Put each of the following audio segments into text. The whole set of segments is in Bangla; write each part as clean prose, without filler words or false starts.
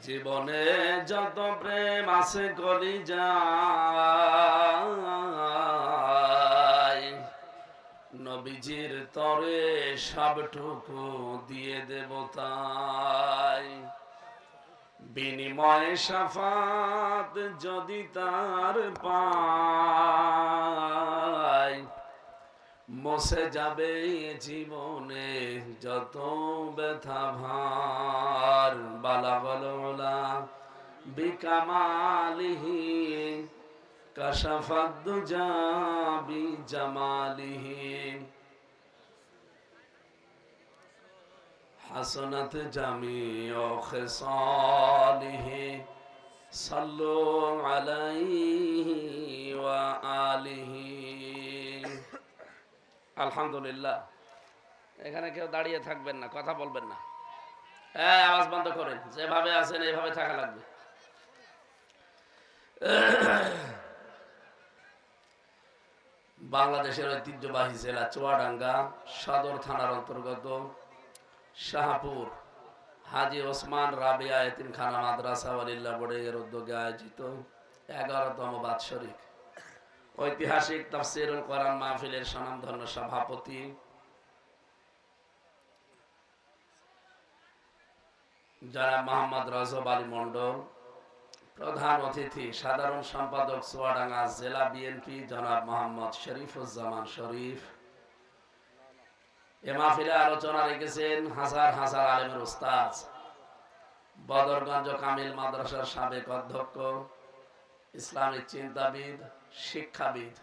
জীবনে যত প্রেম আছে কলিজায়, নবীজির তরে সবটুকু দিয়ে দেব তাই। বিনিময়ে শাফাত যদি তার পাই, মুছে যাবে জীবনে যত ব্যথা ভার। বালাগাল উলা বিকামালিহি কাশাফাদ দুজা বিজামালিহি, হাসনাত জামিউ খিসালিহি সাল্লু আলাইহি ওয়া আলিহি। আলহামদুলিল্লাহ। এখানে কেউ দাঁড়িয়ে থাকবেন না, কথা বলবেন না। হ্যাঁ, আওয়াজ বন্ধ করেন। যেভাবে আছেন এইভাবে থাকা লাগবে। বাংলাদেশের ঐতিহ্যবাহী জেলা চুয়াডাঙ্গা সদর থানার অন্তর্গত শাহপুর হাজী ওসমান রাবিয়া এতিমখানা মাদ্রাসা ওয়ালিল্লাহ বোর্ডের উদ্যোগে আয়োজিত 11তম বাৎসরিক ঐতিহাসিক তাফসীরুল কোরআন মাহফিলের স্বনামধন্য সভাপতি জনাব মোহাম্মদ রজব আলী মন্ডল, প্রধান অতিথি সাধারণ সম্পাদক চুয়াডাঙ্গা জেলা বিএনপি জনাব মোহাম্মদ শরীফুজ্জামান শরীফ। এ মাহফিলে আলোচনা রেখেছেন হাজার হাজার আলেমের উস্তাদ, বদরগঞ্জ কামিল মাদ্রাসার সাবেক অধ্যক্ষ, ইসলামিক চিন্তাবিদ, শিক্ষাবিদ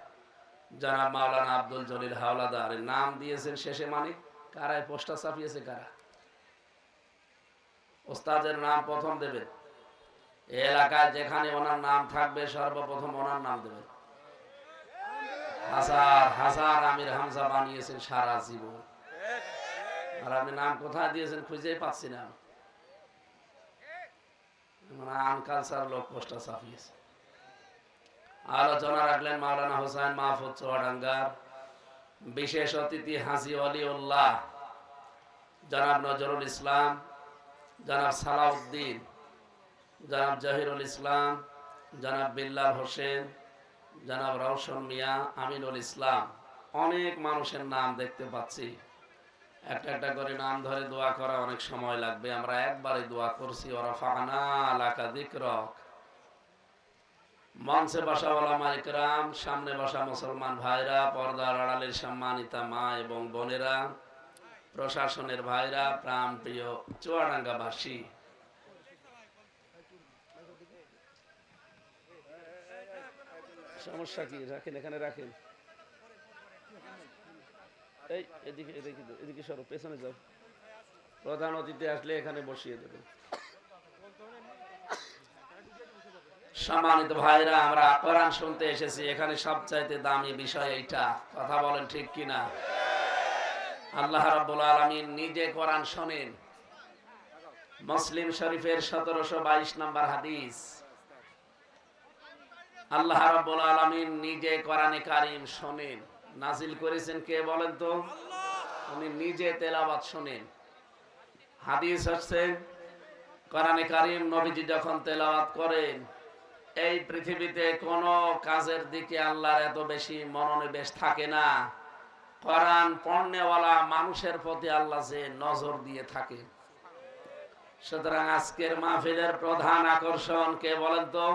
জনাব মাওলানা আব্দুল জলিল হাওলাদার। নাম দিয়েছেন শেষে মানে কারায় পোস্টার ছাপিয়েছে কারা? ওস্তাদের নাম প্রথম দেবেন। এলাকায় যেখানে ওনার নাম থাকবে সর্বপ্রথম ওনার নাম দেবেন। হাজার হাজার আমির হামজা বানিয়েছেন সারা জীবন, আর আপনি নাম কোথায় দিয়েছেন খুঁজেই পাচ্ছি না। আনকালচার লোক পোস্টার ছাপিয়েছে। আলোচনা রাখলেন মাওলানা হোসেন মাহফুজ চুয়াডাঙ্গার, বিশেষ অতিথি হাজী ওয়ালিউল্লাহ জনাব নজরুল ইসলাম, জনাব সালাউদ্দিন, জনাব জহিরুল ইসলাম, জনাব বিল্লাল হোসেন, জনাব রওশন মিয়া, আমিনুল ইসলাম। অনেক মানুষের নাম দেখতে পাচ্ছি। একটা একটা করে নাম ধরে দোয়া করা অনেক সময় লাগবে, আমরা একবারে দোয়া করছি। ওয়ারাফা'না লাকা যিকরাক। মঞ্চে বসা ওলামা ইকরাম, সামনে বসা মুসলমান ভাইরা, পর্দার আড়ালের সম্মানিতা মা এবং বোনেরা, প্রশাসনের ভাইরা, প্রাণ প্রিয় চুয়াডাঙ্গাবাসী, সমস্যা কি? রাখেন, এখানে রাখেন। এই এদিকে এদিকে এদিকে সরো, পেছনে যাও। প্রধান অতিথি আসলে এখানে বসিয়ে দেবেন। সম্মানিত ভাইরা, আমরা কোরআন শুনতে এসেছি। এখানে সবচাইতে দামি বিষয় এইটা। কথা বলেন ঠিক কিনা? আল্লাহ রাব্বুল আলামিন নিজে কোরআন শোনেন। মুসলিম শরীফের 1722 নম্বর হাদিস। আল্লাহ রাব্বুল আলামিন নিজে কোরআনে কারীম শোনেন। নাজিল করেছেন কে বলেন তো? উনি নিজে তেলাওয়াত শোনেন। হাদিস হচ্ছে কোরআনে কারীম নবীজি যখন তেলাওয়াত করেন, এই পৃথিবীতে কোনো কাজের দিকে আল্লাহর এত বেশি মনোনিবেশ থাকে না। কোরআন পড়নেওয়ালা মানুষের প্রতি আল্লাহ যে নজর দিয়ে থাকে। সুতরাং আজকের মাহফিলের প্রধান আকর্ষণ কে বলেন তো?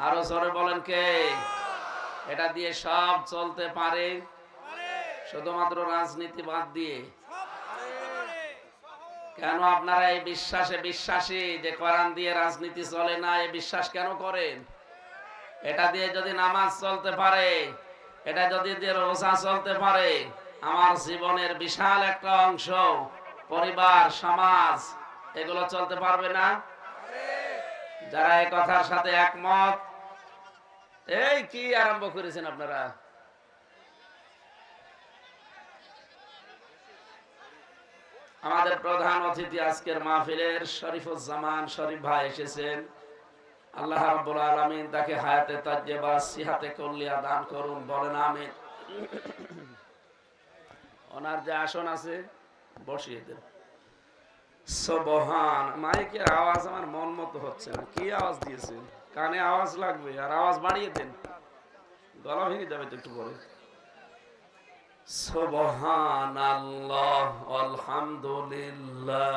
আরো জোরে বলেন কে? এটা দিয়ে সব চলতে পারে, শুধুমাত্র রাজনীতি বাদ দিয়ে। কেন আপনারা এই বিশ্বাসে বিশ্বাসী যে কোরআন দিয়ে রাজনীতি চলে না? এই বিশ্বাস কেন করেন? এটা দিয়ে যদি নামাজ চলতে পারে, এটা যদি দিয়ে রোজা চলতে পারে, আমার জীবনের বিশাল একটা অংশ, পরিবার, সমাজ, এগুলো চলতে পারবে না? যারা এই কথার সাথে একমত, এই কি আরম্ভ করেছেন আপনারা? আমাদের প্রধান অতিথি আজকের মাহফিলের শরীফুজ্জামান শরীফ ভাই এসেছেন। আল্লাহ রাব্বুল আলামিন তাকে হায়াতে তাজ্জেবা, সিহাতে কুল্লিয়া দান করুন, বলেন আমিন। ওনার যে আসন আছে বসিয়ে দেন। সুবহান। মাইকের আওয়াজ আমার মন মতো হচ্ছে না। কি আওয়াজ দিয়েছেন? কানে আওয়াজ লাগবে, আর আওয়াজ বাড়িয়ে দেন, গলা ভেঙে যাবে তো একটু পরে। সুবহানাল্লাহ আলহামদুলিল্লাহ।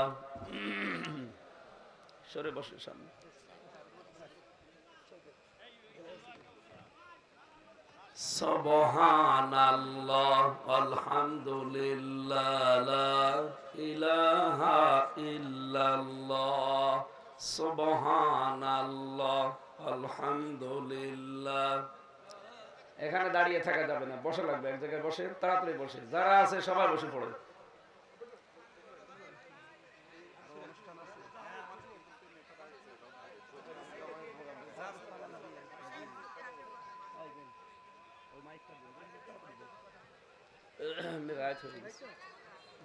সরে বসে সামনে। সুবহানাল্লাহ আলহামদুলিল্লাহ লা ইলাহা ইল্লাল্লাহ। সুবহানাল্লাহ আলহামদুলিল্লাহ। এখানে দাঁড়িয়ে থাকা যাবে না, বসে লাগবে, এক জায়গায় বসে, তাড়াতাড়ি বসে। যারা আছে সবাই বসে পড়ে।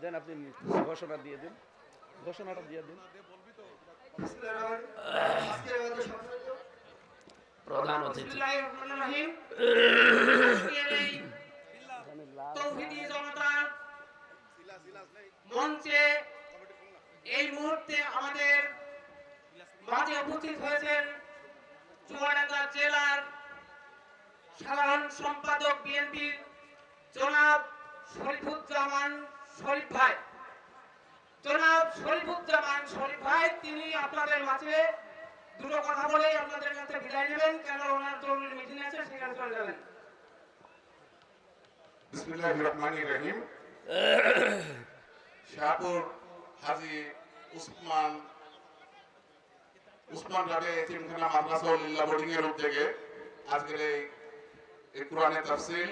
দেন, আপনি ঘোষণা দিয়ে দিন, ঘোষণাটা দিয়ে দিন। প্রধান অতিথি মঞ্চে এই মুহূর্তে আমাদের মাঝে উপস্থিত হয়েছেন চুয়াডাঙ্গা জেলার সাধারণ সম্পাদক বিএনপির জনাব শরীফুজ্জামান শরীফ ভাই। জনাব শরীফুজ্জামান শরীফ ভাই তিনি আপনাদের মাঝে দুটো কথা বলে আপনাদের কাছে বিদায় নেবেন, কেন ওনার জরুরি মিটিং আছে, সেখানে চলে যাবেন। বিসমিল্লাহির রহমানির রহিম। শাহপুর হাজী উসমান রাবে এতিমখানা মাদ্রাসা লিল্লাহ বোর্ডিং এর উদ্যোগে আজকের এই কোরআনের তাফসীর